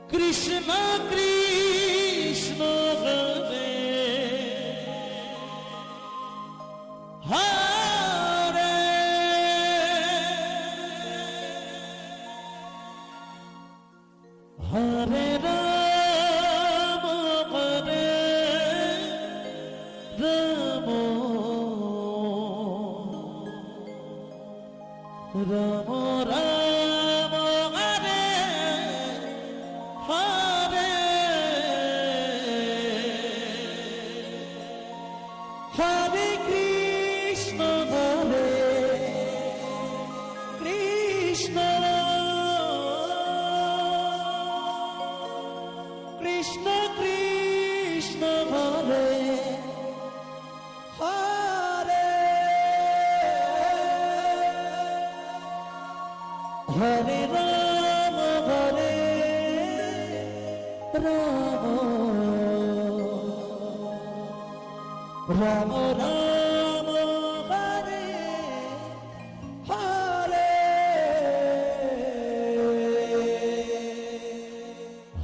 Krishna Krishna Hare Hare Hare Ram Hare Ram Ram Ram Hare Hare Hare Krishna Hare Krishna Krishna Krishna Hare Hare Hare Ram Hare Ram Ram Ram Hare Hare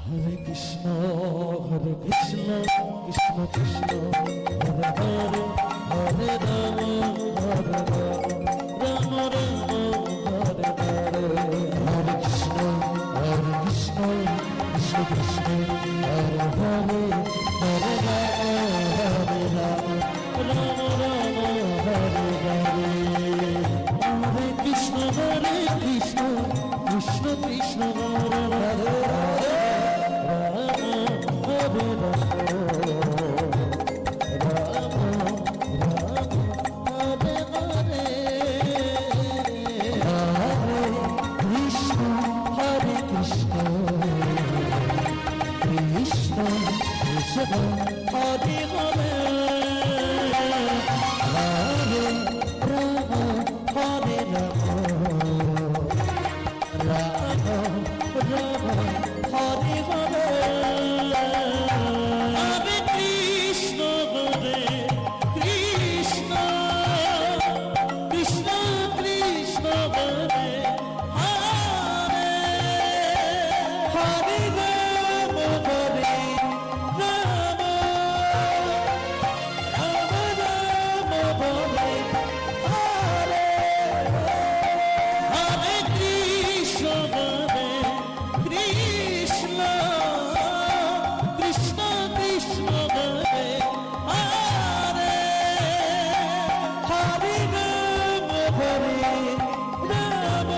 Hare Krishna Krishna Krishna Hare Hare Hare Ram Hare Ram Ram Hare Hare Hare Krishna Krishna Krishna Hare Hare Hare Ram Hare Ram Ram Ram Hare Hare Hare Krishna Krishna Krishna Hare Hare Ram Hare Ram Hare Hare Hare Ram Hare Ram Ram Ram Hare Hare Hare Krishna Hare Krishna Krishna Krishna Hare Hare Hare Ram Hare Krishna Krishna Krishna Hare Hare Hare Hare Ram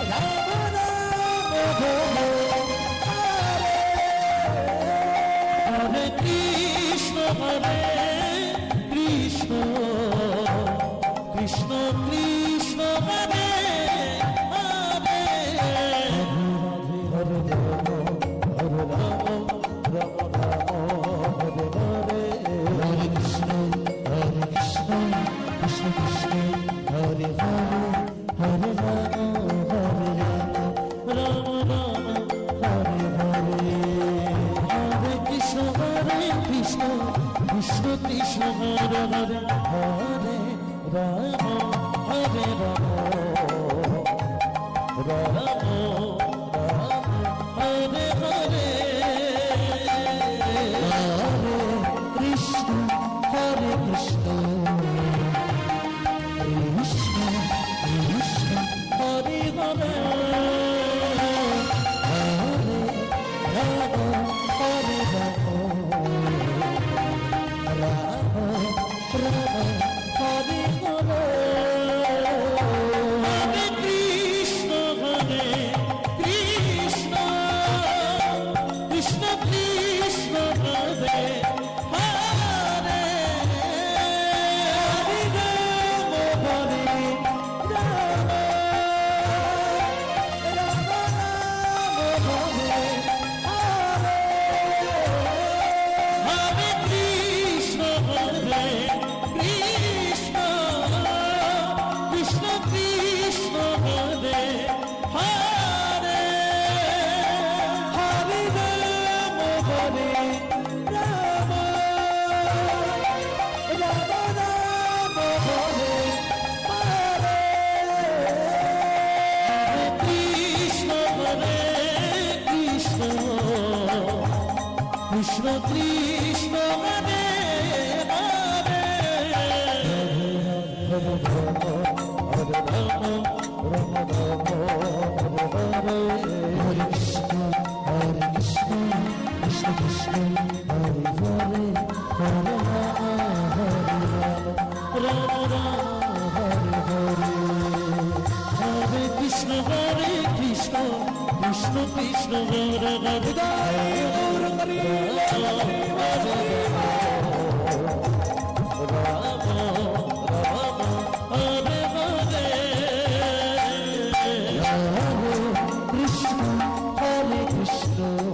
Ram Ram Hare Hare Hare Krishna Krishna Krishna Hare Hare Hare Ram Ram Ram Hare Hare Hare Krishna Krishna Krishna Krishna Hare Hare Hare Ram Hare Ram Ram Ram Hare Hare Hare Krishna Krishna Krishna Krishna Hare Hare Hare Ram Hare Ram Ram Ram Hare Hare Hare Krishna Hare Krishna Krishna Hare Hare Hare Ram Hare Ram Ram Ram Hare Hare Hare Krishna Krishna Krishna Hare Hare Hare Ram Ram Hare Hare Krishna Krishna Krishna Hare Hare Ram Ram Hare Hare Krishna Hare Krishna